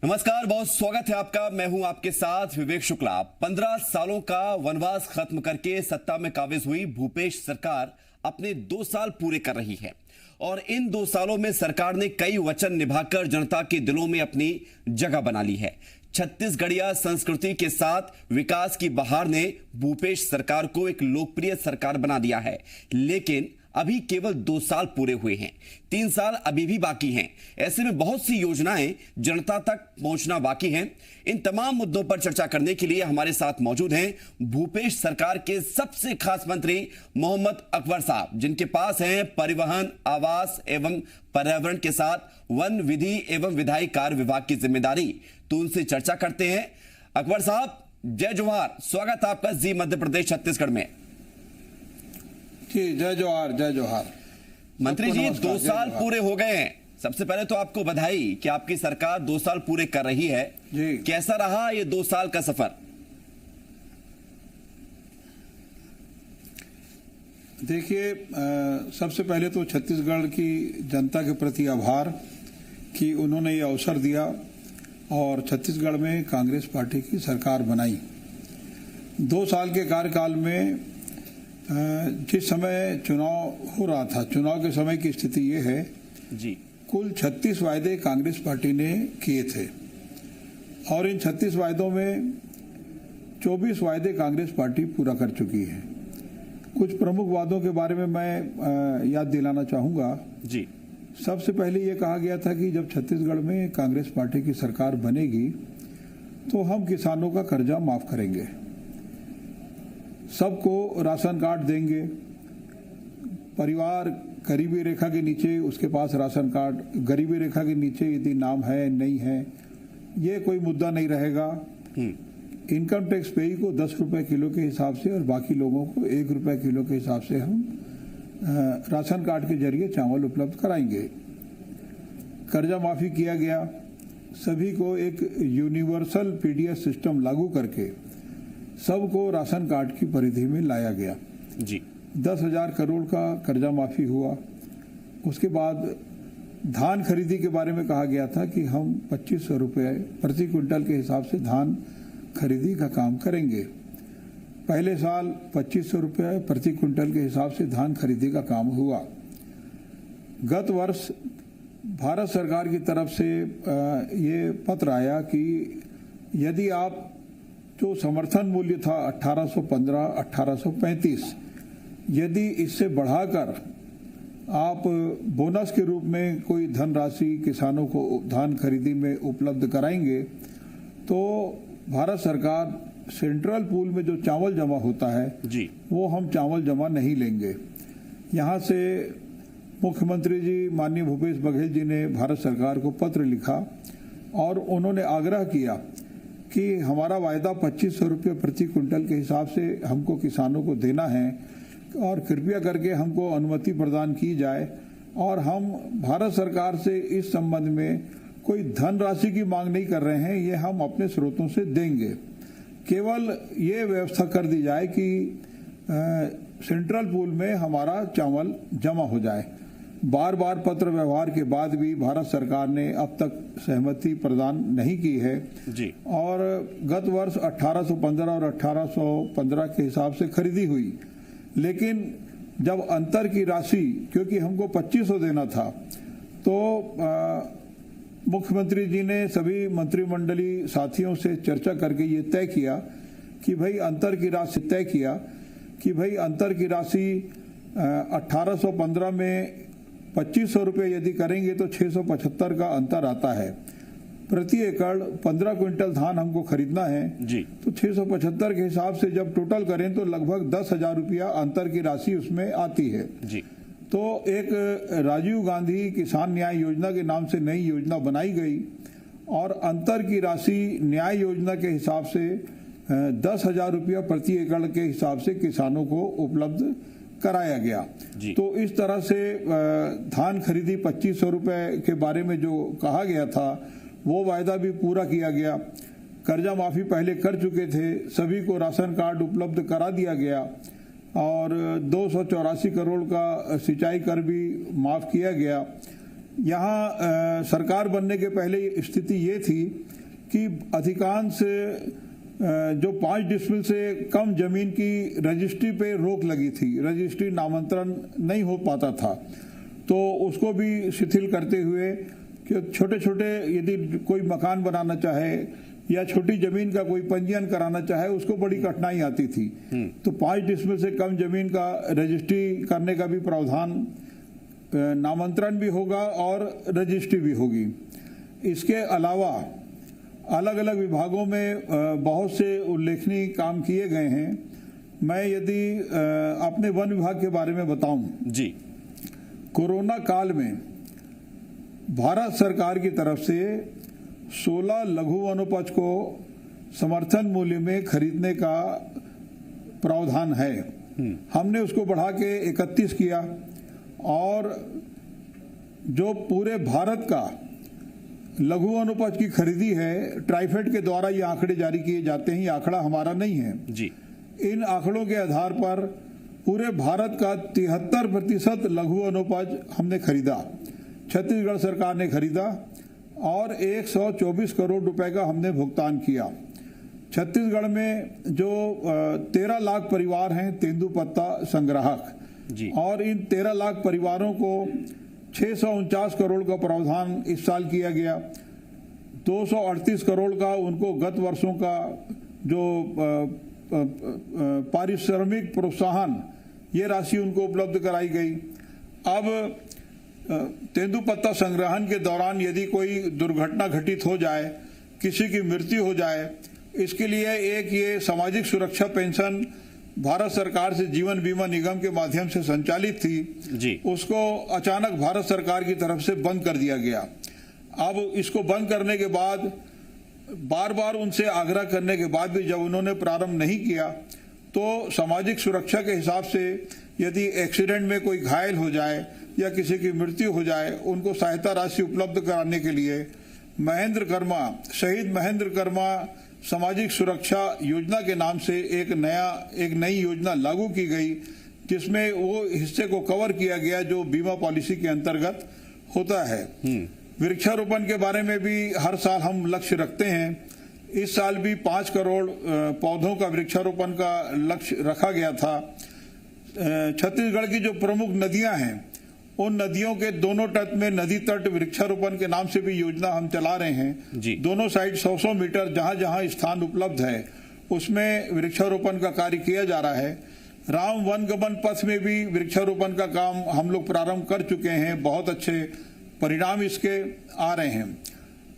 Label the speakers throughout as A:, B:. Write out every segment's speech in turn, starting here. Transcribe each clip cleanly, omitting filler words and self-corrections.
A: नमस्कार, बहुत स्वागत है आपका। मैं हूं आपके साथ विवेक शुक्ला। 15 सालों का वनवास खत्म करके सत्ता में काबिज हुई भूपेश सरकार अपने 2 साल पूरे कर रही है और इन 2 सालों में सरकार ने कई वचन निभाकर जनता के दिलों में अपनी जगह बना ली है। छत्तीसगढ़िया संस्कृति के साथ विकास की बहार ने भूपेश सरकार को एक लोकप्रिय सरकार बना दिया है, लेकिन अभी केवल 2 साल पूरे हुए हैं, 3 साल अभी भी बाकी हैं। ऐसे में बहुत सी योजनाएं जनता तक पहुंचना बाकी हैं। इन तमाम मुद्दों पर चर्चा करने के लिए हमारे साथ मौजूद हैं भूपेश सरकार के सबसे खास मंत्री मोहम्मद अकबर साहब, जिनके पास हैं परिवहन, आवास एवं पर्यावरण के साथ वन, विधि एवं विधायी कार्य विभाग की जिम्मेदारी। तो उनसे चर्चा करते हैं। अकबर साहब, जय जोहार, स्वागत आपका जी मध्य प्रदेश छत्तीसगढ़ में।
B: जी जय जोहार, जय जोहार।
A: मंत्री जी, 2 साल पूरे हो गए हैं। सबसे पहले तो आपको बधाई कि आपकी सरकार 2 साल पूरे कर रही है
B: जी।
A: कैसा रहा ये 2 साल का सफर?
B: देखिए, सबसे पहले तो छत्तीसगढ़ की जनता के प्रति आभार कि उन्होंने ये अवसर दिया और छत्तीसगढ़ में कांग्रेस पार्टी की सरकार बनाई। 2 साल के कार्यकाल में जिस समय चुनाव हो रहा था, चुनाव के समय की स्थिति ये है
A: जी,
B: कुल 36 वायदे कांग्रेस पार्टी ने किए थे और इन 36 वायदों में 24 वायदे कांग्रेस पार्टी पूरा कर चुकी है। कुछ प्रमुख वादों के बारे में मैं याद दिलाना चाहूँगा
A: जी।
B: सबसे पहले ये कहा गया था कि जब छत्तीसगढ़ में कांग्रेस पार्टी की सरकार बनेगी तो हम किसानों का कर्जा माफ करेंगे, सबको राशन कार्ड देंगे, परिवार गरीबी रेखा के नीचे उसके पास राशन कार्ड, गरीबी रेखा के नीचे यदि नाम है नहीं है ये कोई मुद्दा नहीं रहेगा। इनकम टैक्स पेई को 10 रुपए किलो के हिसाब से और बाकी लोगों को 1 रुपए किलो के हिसाब से हम राशन कार्ड के जरिए चावल उपलब्ध कराएंगे। कर्जा माफी किया गया, सभी को एक यूनिवर्सल पीडीएस सिस्टम लागू करके सबको राशन कार्ड की परिधि में लाया गया
A: जी।
B: 10,000 करोड़ का कर्जा माफी हुआ। उसके बाद धान खरीदी के बारे में कहा गया था कि हम 2500 रुपये प्रति क्विंटल के हिसाब से धान खरीदी का काम करेंगे। पहले साल 2500 रुपये प्रति क्विंटल के हिसाब से धान खरीदी का काम हुआ। गत वर्ष भारत सरकार की तरफ से ये पत्र आया कि यदि आप जो समर्थन मूल्य था 1815, 1835, यदि इससे बढ़ाकर आप बोनस के रूप में कोई धनराशि किसानों को धान खरीदी में उपलब्ध कराएंगे तो भारत सरकार सेंट्रल पूल में जो चावल जमा होता है
A: जी,
B: वो हम चावल जमा नहीं लेंगे। यहाँ से मुख्यमंत्री जी माननीय भूपेश बघेल जी ने भारत सरकार को पत्र लिखा और उन्होंने आग्रह किया कि हमारा वायदा 2500 रुपये प्रति क्विंटल के हिसाब से हमको किसानों को देना है और कृपया करके हमको अनुमति प्रदान की जाए और हम भारत सरकार से इस संबंध में कोई धनराशि की मांग नहीं कर रहे हैं, ये हम अपने स्रोतों से देंगे। केवल ये व्यवस्था कर दी जाए कि सेंट्रल पूल में हमारा चावल जमा हो जाए। बार बार पत्र व्यवहार के बाद भी भारत सरकार ने अब तक सहमति प्रदान नहीं की है
A: जी।
B: और गत वर्ष 1815 और 1815 के हिसाब से खरीदी हुई, लेकिन जब अंतर की राशि, क्योंकि हमको 2500 देना था, तो मुख्यमंत्री जी ने सभी मंत्रिमंडलीय साथियों से चर्चा करके ये तय किया कि भाई अंतर की राशि 1815 में 2500 रुपये यदि करेंगे तो 675 का अंतर आता है। प्रति एकड़ 15 क्विंटल धान हमको खरीदना है
A: जी,
B: तो 675 के हिसाब से जब टोटल करें तो लगभग 10,000 रुपया अंतर की राशि उसमें आती है
A: जी।
B: तो एक राजीव गांधी किसान न्याय योजना के नाम से नई योजना बनाई गई और अंतर की राशि न्याय योजना के हिसाब से 10,000 रुपया प्रति एकड़ के हिसाब से किसानों को उपलब्ध कराया गया। तो इस तरह से धान खरीदी 2500 रुपये के बारे में जो कहा गया था वो वायदा भी पूरा किया गया। कर्जा माफी पहले कर चुके थे, सभी को राशन कार्ड उपलब्ध करा दिया गया और 284 करोड़ का सिंचाई कर भी माफ किया गया। यहाँ सरकार बनने के पहले स्थिति ये थी कि अधिकांश जो 5 डिसमिल से कम जमीन की रजिस्ट्री पे रोक लगी थी, रजिस्ट्री नामांतरण नहीं हो पाता था, तो उसको भी शिथिल करते हुए कि छोटे छोटे यदि कोई मकान बनाना चाहे या छोटी जमीन का कोई पंजीयन कराना चाहे उसको बड़ी कठिनाई आती थी, तो 5 डिसमिल से कम जमीन का रजिस्ट्री करने का भी प्रावधान, नामांतरण भी होगा और रजिस्ट्री भी होगी। इसके अलावा अलग अलग विभागों में बहुत से उल्लेखनीय काम किए गए हैं। मैं यदि अपने वन विभाग के बारे में बताऊं
A: जी,
B: कोरोना काल में भारत सरकार की तरफ से 16 लघु वनोपज को समर्थन मूल्य में खरीदने का प्रावधान है। हमने उसको बढ़ा के 31 किया और जो पूरे भारत का लघु वनोपज की खरीदी है, ट्राइफेड के द्वारा ये आंकड़े जारी किए जाते हैं, ये आंकड़ा हमारा नहीं है
A: जी।
B: इन आंकड़ों के आधार पर पूरे भारत का 73% लघु वनोपज हमने खरीदा, छत्तीसगढ़ सरकार ने खरीदा और 124 करोड़ रुपए का हमने भुगतान किया। छत्तीसगढ़ में जो 13 लाख परिवार हैं तेंदुपत्ता संग्राहक
A: जी, और
B: इन 13 लाख परिवारों को 649 करोड़ का प्रावधान इस साल किया गया। 238 करोड़ का उनको गत वर्षों का जो पारिश्रमिक प्रोत्साहन, ये राशि उनको उपलब्ध कराई गई। अब तेंदुपत्ता संग्रहण के दौरान यदि कोई दुर्घटना घटित हो जाए, किसी की मृत्यु हो जाए, इसके लिए एक ये सामाजिक सुरक्षा पेंशन भारत सरकार से जीवन बीमा निगम के माध्यम से संचालित थी
A: जी,
B: उसको अचानक भारत सरकार की तरफ से बंद कर दिया गया। अब इसको बंद करने के बाद बार बार उनसे आग्रह करने के बाद भी जब उन्होंने प्रारंभ नहीं किया, तो सामाजिक सुरक्षा के हिसाब से यदि एक्सीडेंट में कोई घायल हो जाए या किसी की मृत्यु हो जाए, उनको सहायता राशि उपलब्ध कराने के लिए महेंद्र कर्मा, शहीद महेंद्र कर्मा सामाजिक सुरक्षा योजना के नाम से एक नई योजना लागू की गई, जिसमें वो हिस्से को कवर किया गया जो बीमा पॉलिसी के अंतर्गत होता है। वृक्षारोपण के बारे में भी हर साल हम लक्ष्य रखते हैं। इस साल भी 5 करोड़ पौधों का वृक्षारोपण का लक्ष्य रखा गया था। छत्तीसगढ़ की जो प्रमुख नदियां हैं, उन नदियों के दोनों तट में नदी तट वृक्षारोपण के नाम से भी योजना हम चला रहे हैं
A: जी।
B: दोनों साइड 100-100 मीटर जहां जहां स्थान उपलब्ध है उसमें वृक्षारोपण का कार्य किया जा रहा है। राम वन गमन पथ में भी वृक्षारोपण का काम हम लोग प्रारंभ कर चुके हैं, बहुत अच्छे परिणाम इसके आ रहे हैं।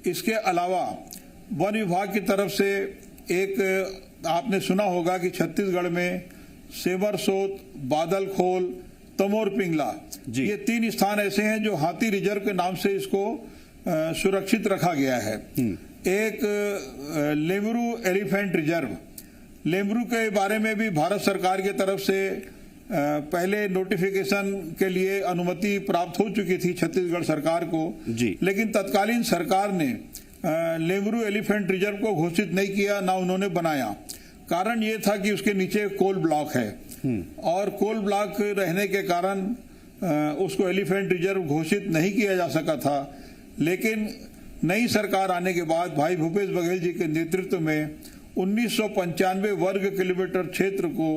B: इसके अलावा वन विभाग की तरफ से एक आपने सुना होगा कि छत्तीसगढ़ में सेमरसोत, बादलखोल, तमोर पिंगला, ये 3 स्थान ऐसे हैं जो हाथी रिजर्व के नाम से इसको सुरक्षित रखा गया है। एक लेमरू एलिफेंट रिजर्व, लेमरू के बारे में भी भारत सरकार की तरफ से पहले नोटिफिकेशन के लिए अनुमति प्राप्त हो चुकी थी छत्तीसगढ़ सरकार को
A: जी। लेकिन
B: तत्कालीन सरकार ने लेमरू एलिफेंट रिजर्व को घोषित नहीं किया, ना उन्होंने बनाया। कारण ये था कि उसके नीचे कोल ब्लॉक है और कोल ब्लॉक रहने के कारण उसको एलिफेंट रिजर्व घोषित नहीं किया जा सका था। लेकिन नई सरकार आने के बाद भाई भूपेश बघेल जी के नेतृत्व में 1995 वर्ग किलोमीटर क्षेत्र को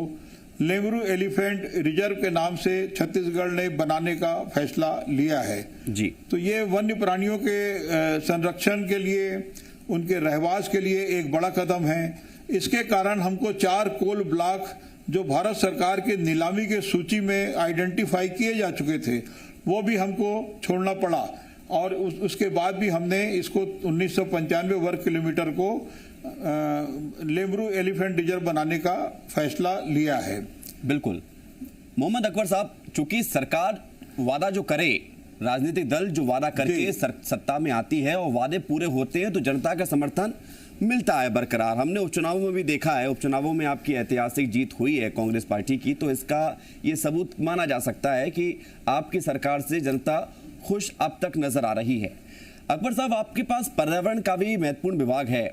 B: लेमरू एलिफेंट रिजर्व के नाम से छत्तीसगढ़ ने बनाने का फैसला लिया है
A: जी।
B: तो ये वन्य प्राणियों के संरक्षण के लिए, उनके रहवास के लिए एक बड़ा कदम है। इसके कारण हमको 4 कोल ब्लॉक जो भारत सरकार के नीलामी के सूची में आइडेंटिफाई किए जा चुके थे, वो भी हमको छोड़ना पड़ा और उसके बाद भी हमने इसको 1995 वर्ग किलोमीटर को लेमरू एलिफेंट रिजर्व बनाने का फैसला लिया है।
A: बिल्कुल मोहम्मद अकबर साहब, चूंकि सरकार वादा जो करे, राजनीतिक दल जो वादा करके सत्ता में आती है और वादे पूरे होते हैं तो जनता का समर्थन मिलता है बरकरार। हमने उपचुनावों में भी देखा है, उपचुनावों में आपकी ऐतिहासिक जीत हुई है कांग्रेस पार्टी की, तो इसका ये सबूत माना जा सकता है कि आपकी सरकार से जनता खुश अब तक नजर आ रही है। अकबर साहब, आपके पास पर्यावरण का भी महत्वपूर्ण विभाग है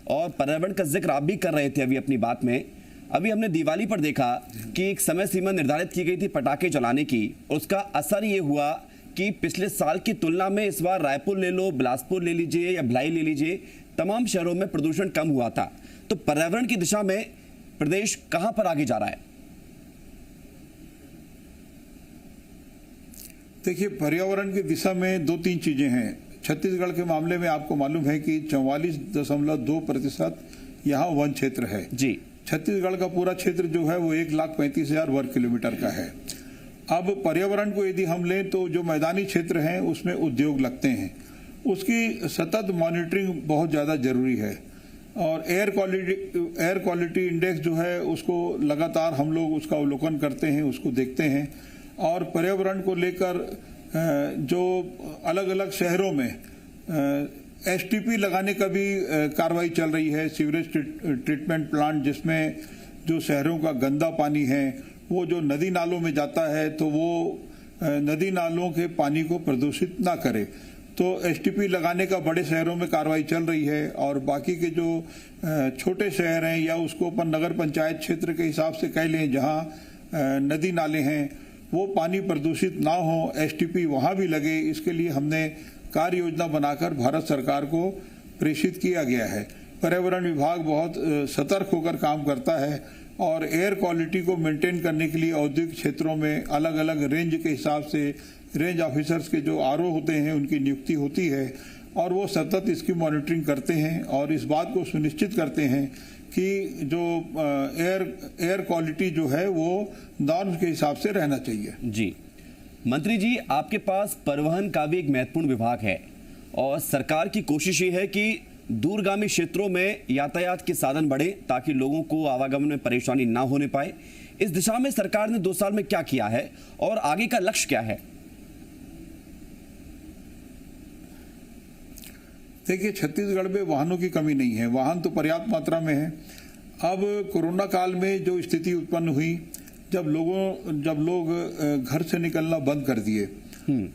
A: और पर्यावरण का जिक्र आप भी कर रहे थे अभी अपनी बात में। अभी हमने दिवाली पर देखा कि एक समय सीमा निर्धारित की गई थी पटाखे जलाने की, उसका असर ये हुआ कि पिछले साल की तुलना में इस बार रायपुर ले लो, बिलासपुर ले लीजिए या भिलाई ले लीजिए, तमाम शहरों में प्रदूषण कम हुआ था, तो पर्यावरण की दिशा में प्रदेश कहां पर आगे जा रहा है?
B: देखिए, पर्यावरण की दिशा में 2-3 चीजें हैं। छत्तीसगढ़ के मामले में आपको मालूम है कि 44.2% यहाँ वन क्षेत्र है
A: जी।
B: छत्तीसगढ़ का पूरा क्षेत्र जो है वो 1,35,000 वर्ग किलोमीटर का है। अब पर्यावरण को यदि हम लें तो जो मैदानी क्षेत्र हैं उसमें उद्योग लगते हैं, उसकी सतत मॉनिटरिंग बहुत ज़्यादा जरूरी है। और एयर क्वालिटी इंडेक्स जो है उसको लगातार हम लोग उसका अवलोकन करते हैं, उसको देखते हैं। और पर्यावरण को लेकर जो अलग अलग शहरों में एसटीपी लगाने का भी कार्रवाई चल रही है, सीवरेज ट्रीटमेंट प्लांट, जिसमें जो शहरों का गंदा पानी है वो जो नदी नालों में जाता है तो वो नदी नालों के पानी को प्रदूषित ना करे। तो एसटीपी लगाने का बड़े शहरों में कार्रवाई चल रही है। और बाकी के जो छोटे शहर हैं या उसको अपन नगर पंचायत क्षेत्र के हिसाब से कह लें, जहां नदी नाले हैं वो पानी प्रदूषित ना हो, एसटीपी वहां भी लगे, इसके लिए हमने कार्य योजना बनाकर भारत सरकार को प्रेषित किया गया है। पर्यावरण विभाग बहुत सतर्क होकर काम करता है और एयर क्वालिटी को मेंटेन करने के लिए औद्योगिक क्षेत्रों में अलग अलग रेंज के हिसाब से रेंज ऑफिसर्स के जो आरओ होते हैं उनकी नियुक्ति होती है और वो सतत इसकी मॉनिटरिंग करते हैं और इस बात को सुनिश्चित करते हैं कि जो एयर क्वालिटी जो है वो नॉर्म्स के हिसाब से रहना चाहिए।
A: जी मंत्री जी, आपके पास परिवहन का भी एक महत्वपूर्ण विभाग है और सरकार की कोशिश ये है कि दूरगामी क्षेत्रों में यातायात के साधन बढ़े ताकि लोगों को आवागमन में परेशानी ना होने पाए। इस दिशा में सरकार ने 2 साल में क्या किया है और आगे का लक्ष्य क्या है?
B: देखिए, छत्तीसगढ़ में वाहनों की कमी नहीं है, वाहन तो पर्याप्त मात्रा में है। अब कोरोना काल में जो स्थिति उत्पन्न हुई, जब लोग घर से निकलना बंद कर दिए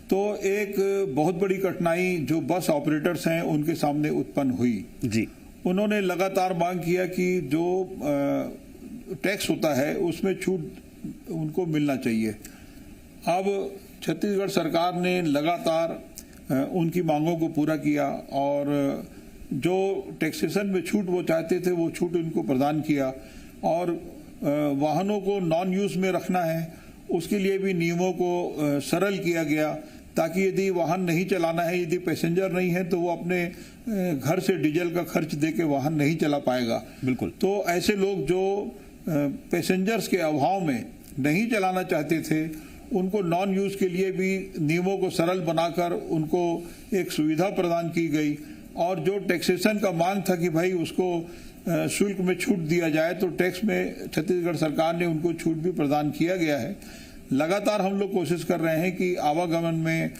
B: तो एक बहुत बड़ी कठिनाई जो बस ऑपरेटर्स हैं उनके सामने उत्पन्न हुई
A: जी।
B: उन्होंने लगातार मांग किया कि जो टैक्स होता है उसमें छूट उनको मिलना चाहिए। अब छत्तीसगढ़ सरकार ने लगातार उनकी मांगों को पूरा किया और जो टैक्सेशन में छूट वो चाहते थे वो छूट उनको प्रदान किया। और वाहनों को नॉन यूज में रखना है उसके लिए भी नियमों को सरल किया गया ताकि यदि वाहन नहीं चलाना है, यदि पैसेंजर नहीं है तो वो अपने घर से डीजल का खर्च देके वाहन नहीं चला पाएगा।
A: बिल्कुल।
B: तो ऐसे लोग जो पैसेंजर्स के अभाव में नहीं चलाना चाहते थे उनको नॉन यूज के लिए भी नियमों को सरल बनाकर उनको एक सुविधा प्रदान की गई। और जो टैक्सेशन का मांग था कि भाई उसको शुल्क में छूट दिया जाए, तो टैक्स में छत्तीसगढ़ सरकार ने उनको छूट भी प्रदान किया गया है। लगातार हम लोग कोशिश कर रहे हैं कि आवागमन में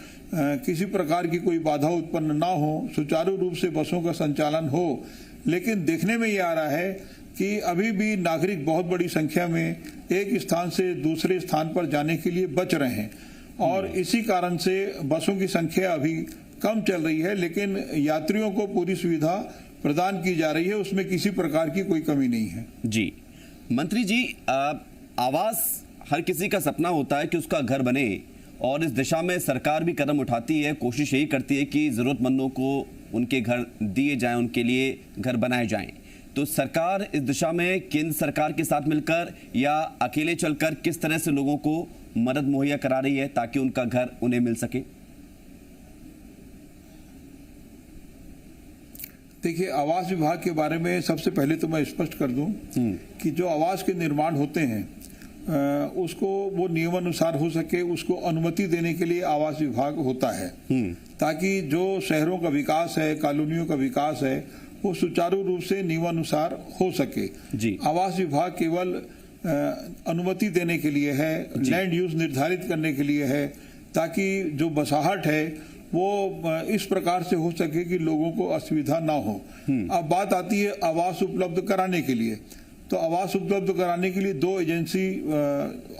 B: किसी प्रकार की कोई बाधा उत्पन्न ना हो, सुचारू रूप से बसों का संचालन हो। लेकिन देखने में ये आ रहा है कि अभी भी नागरिक बहुत बड़ी संख्या में एक स्थान से दूसरे स्थान पर जाने के लिए बच रहे हैं और इसी कारण से बसों की संख्या अभी कम चल रही है, लेकिन यात्रियों को पूरी सुविधा प्रदान की जा रही है, उसमें किसी प्रकार की कोई कमी नहीं है।
A: जी मंत्री जी, आवास हर किसी का सपना होता है कि उसका घर बने और इस दिशा में सरकार भी कदम उठाती है, कोशिश यही करती है कि जरूरतमंदों को उनके घर दिए जाएं, उनके लिए घर बनाए जाएं। तो सरकार इस दिशा में केंद्र सरकार के साथ मिलकर या अकेले चलकर किस तरह से लोगों को मदद मुहैया करा रही है ताकि उनका घर उन्हें मिल सके?
B: देखिए, आवास विभाग के बारे में सबसे पहले तो मैं स्पष्ट कर दूं कि जो आवास के निर्माण होते हैं उसको वो नियमानुसार हो सके, उसको अनुमति देने के लिए आवास विभाग होता है ताकि जो शहरों का विकास है, कॉलोनियों का विकास है, वो सुचारू रूप से नियमानुसार हो सके।
A: जी।
B: आवास विभाग केवल अनुमति देने के लिए है, लैंड यूज निर्धारित करने के लिए है ताकि जो बसाहट है वो इस प्रकार से हो सके कि लोगों को असुविधा ना हो। अब बात आती है आवास उपलब्ध कराने के लिए, तो आवास उपलब्ध कराने के लिए 2 एजेंसी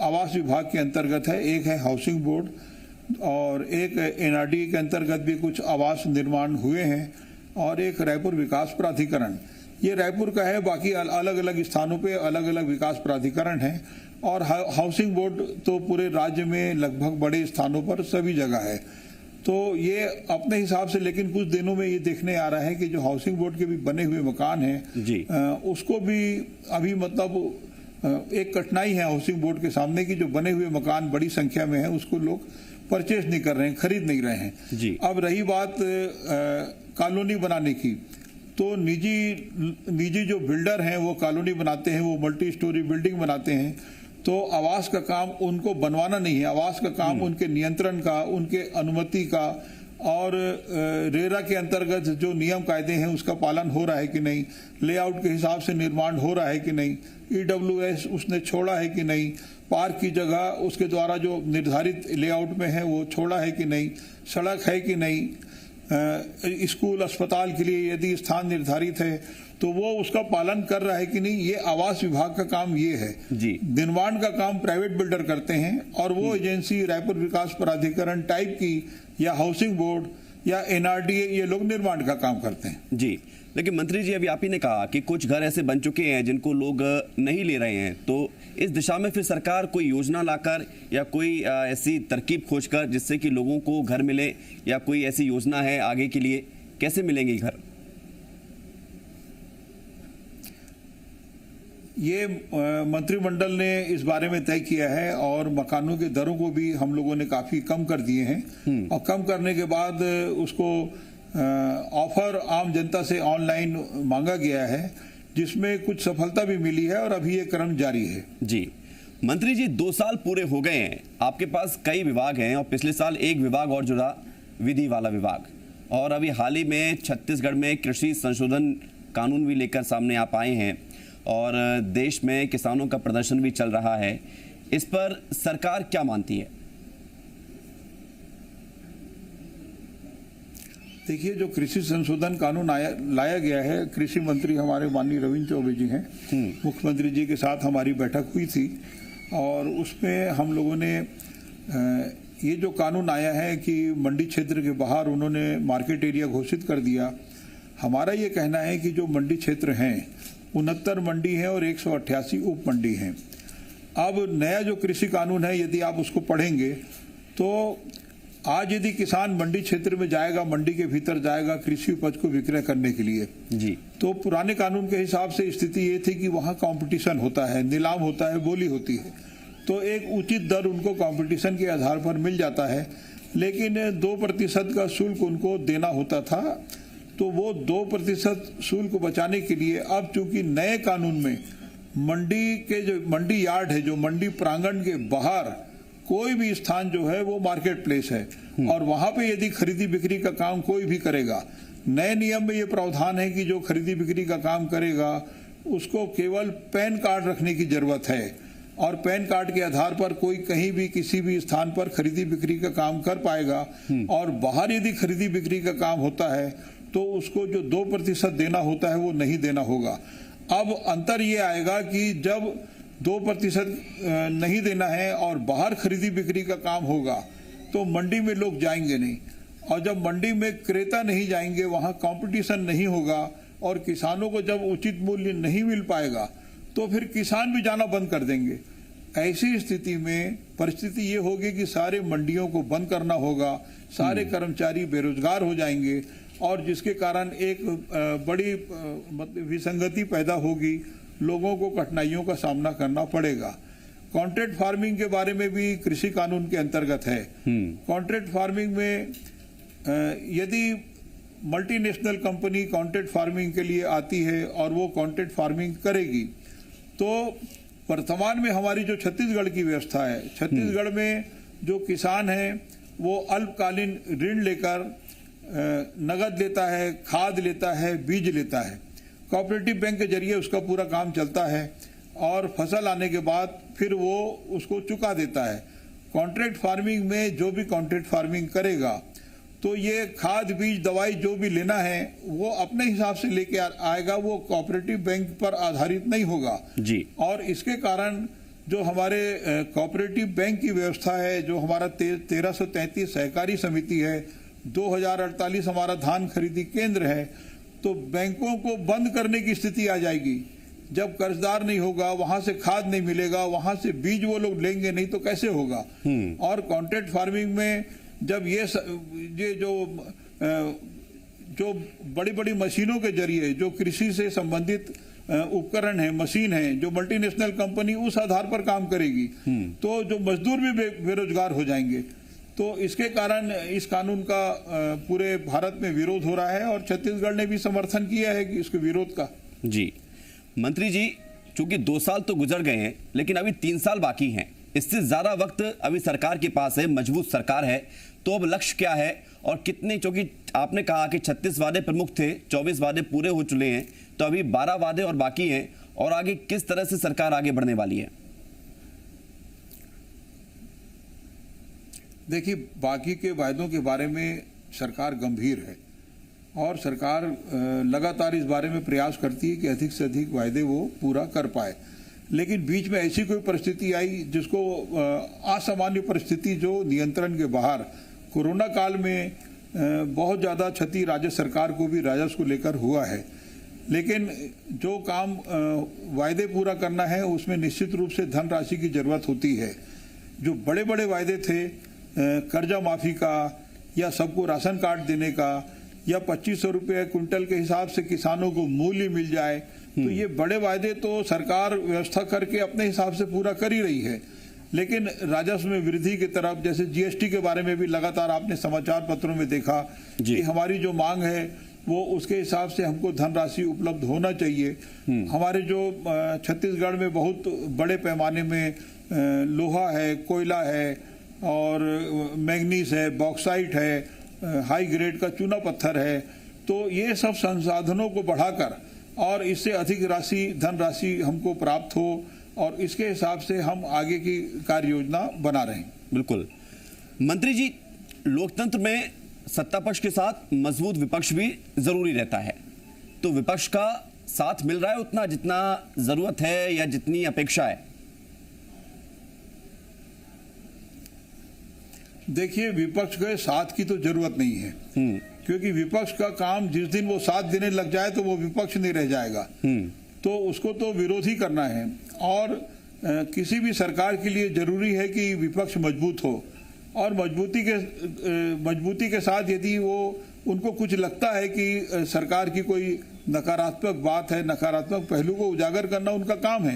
B: आवास विभाग के अंतर्गत है, एक है हाउसिंग बोर्ड और एक एनआरडी के अंतर्गत भी कुछ आवास निर्माण हुए हैं और एक रायपुर विकास प्राधिकरण। ये रायपुर का है, बाकी अलग अलग स्थानों पे अलग अलग विकास प्राधिकरण है। और हाउसिंग बोर्ड तो पूरे राज्य में लगभग बड़े स्थानों पर सभी जगह है। तो ये अपने हिसाब से, लेकिन कुछ दिनों में ये देखने आ रहा है कि जो हाउसिंग बोर्ड के भी बने हुए मकान हैं उसको भी अभी मतलब एक कठिनाई है हाउसिंग बोर्ड के सामने की जो बने हुए मकान बड़ी संख्या में है उसको लोग परचेज नहीं कर रहे हैं, खरीद नहीं रहे हैं। अब रही बात कॉलोनी बनाने की, तो निजी जो बिल्डर हैं वो कॉलोनी बनाते हैं, वो मल्टी स्टोरी बिल्डिंग बनाते हैं, तो आवास का काम उनको बनवाना नहीं है, आवास का काम उनके नियंत्रण का, उनके अनुमति का और रेरा के अंतर्गत जो नियम कायदे हैं उसका पालन हो रहा है कि नहीं, लेआउट के हिसाब से निर्माण हो रहा है कि नहीं, ईडब्ल्यूएस उसने छोड़ा है कि नहीं, पार्क की जगह उसके द्वारा जो निर्धारित लेआउट में है वो छोड़ा है कि नहीं, सड़क है कि नहीं, स्कूल अस्पताल के लिए यदि स्थान निर्धारित है तो वो उसका पालन कर रहा है कि नहीं, ये आवास विभाग का काम ये है। निर्माण का काम प्राइवेट बिल्डर करते हैं और वो एजेंसी रायपुर विकास प्राधिकरण टाइप की या हाउसिंग बोर्ड या एनआरडीए ये लोग निर्माण का काम करते हैं।
A: जी, लेकिन मंत्री जी अभी आप ही ने कहा कि कुछ घर ऐसे बन चुके हैं जिनको लोग नहीं ले रहे हैं, तो इस दिशा में फिर सरकार कोई योजना लाकर या कोई ऐसी तरकीब खोजकर जिससे कि लोगों को घर मिले, या कोई ऐसी योजना है आगे के लिए, कैसे मिलेंगे घर?
B: ये मंत्रिमंडल ने इस बारे में तय किया है और मकानों के दरों को भी हम लोगों ने काफी कम कर दिए हैं और कम करने के बाद उसको ऑफर आम जनता से ऑनलाइन मांगा गया है, जिसमें कुछ सफलता भी मिली है और अभी ये क्रम जारी है।
A: जी मंत्री जी, 2 साल पूरे हो गए हैं, आपके पास कई विभाग हैं और पिछले साल एक विभाग और जुड़ा, विधि वाला विभाग, और अभी हाल ही में छत्तीसगढ़ में कृषि संशोधन कानून भी लेकर सामने आप आए हैं और देश में किसानों का प्रदर्शन भी चल रहा है, इस पर सरकार क्या मानती है?
B: देखिए, जो कृषि संशोधन कानून लाया गया है, कृषि मंत्री हमारे माननीय रविंद्र चौबे जी हैं, मुख्यमंत्री जी के साथ हमारी बैठक हुई थी और उसमें हम लोगों ने ये जो कानून आया है कि मंडी क्षेत्र के बाहर उन्होंने मार्केट एरिया घोषित कर दिया। हमारा ये कहना है कि जो मंडी क्षेत्र हैं 69 मंडी है और 188 उप मंडी हैं। अब नया जो कृषि कानून है यदि आप उसको पढ़ेंगे तो आज यदि किसान मंडी क्षेत्र में जाएगा, मंडी के भीतर जाएगा कृषि उपज को विक्रय करने के लिए जी, तो पुराने कानून के हिसाब से स्थिति ये थी कि वहाँ कंपटीशन होता है, नीलाम होता है, बोली होती है, तो एक उचित दर उनको कंपटीशन के आधार पर मिल जाता है, लेकिन 2% का शुल्क उनको देना होता था। तो वो 2% शुल्क बचाने के लिए अब चूंकि नए कानून में मंडी के जो मंडी यार्ड है, जो मंडी प्रांगण के बाहर कोई भी स्थान जो है वो मार्केट प्लेस है और वहां पे यदि खरीदी बिक्री का काम कोई भी करेगा, नए नियम में ये प्रावधान है कि जो खरीदी बिक्री का काम करेगा उसको केवल पैन कार्ड रखने की जरूरत है और पैन कार्ड के आधार पर कोई कहीं भी किसी भी स्थान पर खरीदी बिक्री का काम कर पाएगा। और बाहर यदि खरीदी बिक्री का काम होता है तो उसको जो 2% देना होता है वो नहीं देना होगा। अब अंतर ये आएगा कि जब 2% नहीं देना है और बाहर खरीदी बिक्री का काम होगा तो मंडी में लोग जाएंगे नहीं, और जब मंडी में क्रेता नहीं जाएंगे, वहां कंपटीशन नहीं होगा और किसानों को जब उचित मूल्य नहीं मिल पाएगा तो फिर किसान भी जाना बंद कर देंगे। ऐसी स्थिति में परिस्थिति ये होगी कि सारे मंडियों को बंद करना होगा, सारे कर्मचारी बेरोजगार हो जाएंगे और जिसके कारण एक बड़ी विसंगति पैदा होगी, लोगों को कठिनाइयों का सामना करना पड़ेगा। कॉन्ट्रैक्ट फार्मिंग के बारे में भी कृषि कानून के अंतर्गत है। कॉन्ट्रैक्ट फार्मिंग में यदि मल्टीनेशनल कंपनी कॉन्ट्रैक्ट फार्मिंग के लिए आती है और वो कॉन्ट्रैक्ट फार्मिंग करेगी तो वर्तमान में हमारी जो छत्तीसगढ़ की व्यवस्था है, छत्तीसगढ़ में जो किसान है वो अल्पकालीन ऋण लेकर नगद लेता है, खाद लेता है, बीज लेता है, कोऑपरेटिव बैंक के जरिए उसका पूरा काम चलता है और फसल आने के बाद फिर वो उसको चुका देता है। कॉन्ट्रैक्ट फार्मिंग में जो भी कॉन्ट्रैक्ट फार्मिंग करेगा तो ये खाद बीज दवाई जो भी लेना है वो अपने हिसाब से लेके आएगा, वो कोऑपरेटिव बैंक पर आधारित नहीं होगा जी। और इसके कारण जो हमारे कोऑपरेटिव बैंक की व्यवस्था है, जो हमारा 1333 सहकारी समिति है, 2048 हमारा धान खरीदी केंद्र है, तो बैंकों को बंद करने की स्थिति आ जाएगी। जब कर्जदार नहीं होगा, वहां से खाद नहीं मिलेगा, वहां से बीज वो लोग लेंगे नहीं तो कैसे होगा। और कॉन्ट्रैक्ट फार्मिंग में जब ये जो बड़ी बड़ी मशीनों के जरिए जो कृषि से संबंधित उपकरण है, मशीन है, जो मल्टीनेशनल कंपनी उस आधार पर काम करेगी, तो जो मजदूर भी बेरोजगार हो जाएंगे। तो इसके कारण इस कानून का पूरे भारत में विरोध हो रहा है और छत्तीसगढ़ ने भी समर्थन किया है कि इसके विरोध का।
A: जी मंत्री जी, चूंकि 2 साल तो गुजर गए हैं, लेकिन अभी 3 साल बाकी हैं, इससे ज्यादा वक्त अभी सरकार के पास है, मजबूत सरकार है, तो अब लक्ष्य क्या है और कितने, क्योंकि आपने कहा कि 36 वादे प्रमुख थे, 24 वादे पूरे हो चुके हैं, तो अभी 12 वादे और बाकी हैं, और आगे किस तरह से सरकार आगे बढ़ने वाली है?
B: देखिए, बाकी के वायदों के बारे में सरकार गंभीर है और सरकार लगातार इस बारे में प्रयास करती है कि अधिक से अधिक वायदे वो पूरा कर पाए। लेकिन बीच में ऐसी कोई परिस्थिति आई जिसको असामान्य परिस्थिति, जो नियंत्रण के बाहर, कोरोना काल में बहुत ज़्यादा क्षति राज्य सरकार को भी राजस्व को लेकर हुआ है। लेकिन जो काम वायदे पूरा करना है उसमें निश्चित रूप से धनराशि की जरूरत होती है। जो बड़े बड़े वायदे थे, कर्जा माफी का या सबको राशन कार्ड देने का या 2500 रुपये क्विंटल के हिसाब से किसानों को मूल्य मिल जाए, तो ये बड़े वायदे तो सरकार व्यवस्था करके अपने हिसाब से पूरा कर ही रही है। लेकिन राजस्व में वृद्धि की तरफ, जैसे जीएसटी के बारे में भी लगातार आपने समाचार पत्रों में देखा कि हमारी जो मांग है वो उसके हिसाब से हमको धनराशि उपलब्ध होना चाहिए। हमारे जो छत्तीसगढ़ में बहुत बड़े पैमाने में लोहा है, कोयला है और मैग्नीज है, बॉक्साइट है, हाई ग्रेड का चूना पत्थर है, तो ये सब संसाधनों को बढ़ाकर और इससे अधिक धनराशि हमको प्राप्त हो और इसके हिसाब से हम आगे की कार्य योजना बना रहे हैं।
A: बिल्कुल मंत्री जी, लोकतंत्र में सत्ता पक्ष के साथ मजबूत विपक्ष भी जरूरी रहता है, तो विपक्ष का साथ मिल रहा है उतना जितना जरूरत है या जितनी अपेक्षा है?
B: देखिए, विपक्ष के साथ की तो जरूरत नहीं है, क्योंकि विपक्ष का काम जिस दिन वो साथ देने लग जाए तो वो विपक्ष नहीं रह जाएगा। तो उसको तो विरोध ही करना है और किसी भी सरकार के लिए जरूरी है कि विपक्ष मजबूत हो और मजबूती के साथ यदि वो उनको कुछ लगता है कि सरकार की कोई नकारात्मक बात है, नकारात्मक पहलू को उजागर करना उनका काम है,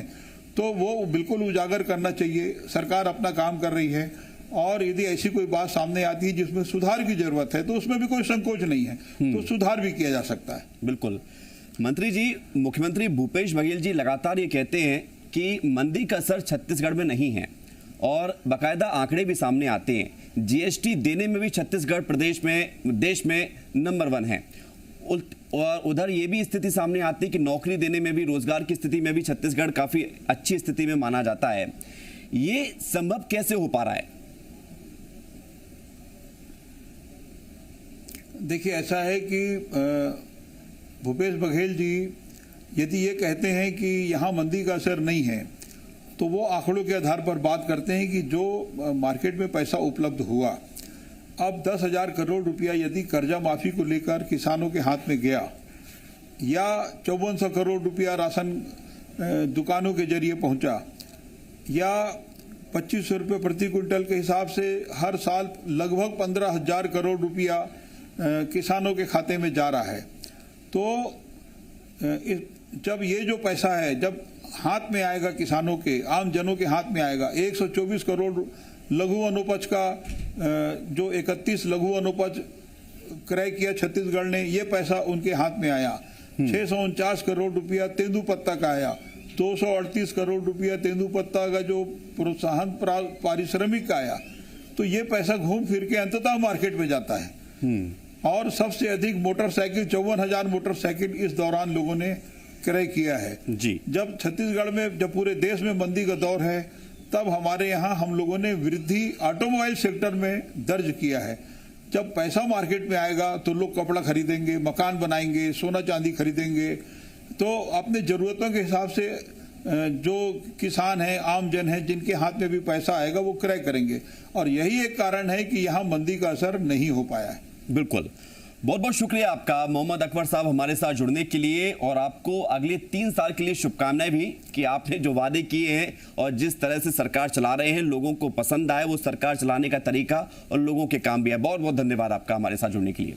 B: तो वो बिल्कुल उजागर करना चाहिए। सरकार अपना काम कर रही है और यदि ऐसी कोई बात सामने आती है जिसमें सुधार की जरूरत है तो उसमें भी कोई संकोच नहीं है, तो सुधार भी किया जा सकता है।
A: बिल्कुल मंत्री जी, मुख्यमंत्री भूपेश बघेल जी लगातार ये कहते हैं कि मंदी का असर छत्तीसगढ़ में नहीं है और बाकायदा आंकड़े भी सामने आते हैं। जीएसटी देने में भी छत्तीसगढ़ देश में नंबर 1 है, और उधर ये भी स्थिति सामने आती है कि नौकरी देने में भी, रोजगार की स्थिति में भी छत्तीसगढ़ काफी अच्छी स्थिति में माना जाता है। ये संभव कैसे हो पा रहा है?
B: देखिए, ऐसा है कि भूपेश बघेल जी यदि ये कहते हैं कि यहाँ मंदी का असर नहीं है, तो वो आंकड़ों के आधार पर बात करते हैं कि जो मार्केट में पैसा उपलब्ध हुआ, अब 10,000 करोड़ रुपया यदि कर्जा माफी को लेकर किसानों के हाथ में गया या 5400 करोड़ रुपया राशन दुकानों के जरिए पहुंचा या 2500 रुपये प्रति क्विंटल के हिसाब से हर साल लगभग 15,000 करोड़ रुपया किसानों के खाते में जा रहा है, तो जब ये जो पैसा है जब हाथ में आएगा, किसानों के, आम जनों के हाथ में आएगा, 124 करोड़ लघु अनुपज का जो 31 लघु अनुपज क्रय किया छत्तीसगढ़ ने, ये पैसा उनके हाथ में आया। 649 करोड़ रुपया तेंदुपत्ता का आया, 238 करोड़ रुपया तेंदुपत्ता का जो प्रोत्साहन पारिश्रमिक का आया, तो ये पैसा घूम फिर के अंततः मार्केट में जाता है। और सबसे अधिक मोटरसाइकिल, 54,000 मोटरसाइकिल इस दौरान लोगों ने क्रय किया है
A: जी।
B: जब छत्तीसगढ़ में, जब पूरे देश में मंदी का दौर है, तब हमारे यहाँ हम लोगों ने वृद्धि ऑटोमोबाइल सेक्टर में दर्ज किया है। जब पैसा मार्केट में आएगा तो लोग कपड़ा खरीदेंगे, मकान बनाएंगे, सोना चांदी खरीदेंगे, तो अपने जरूरतों के हिसाब से जो किसान हैं, आम जन हैं, जिनके हाथ में भी पैसा आएगा वो क्रय करेंगे, और यही एक कारण है कि यहाँ मंदी का असर नहीं हो पाया है।
A: बिल्कुल बहुत बहुत शुक्रिया आपका मोहम्मद अकबर साहब हमारे साथ जुड़ने के लिए, और आपको अगले 3 साल के लिए शुभकामनाएं भी कि आपने जो वादे किए हैं और जिस तरह से सरकार चला रहे हैं लोगों को पसंद आए वो सरकार चलाने का तरीका और लोगों के काम भी है। बहुत बहुत धन्यवाद आपका हमारे साथ जुड़ने के लिए।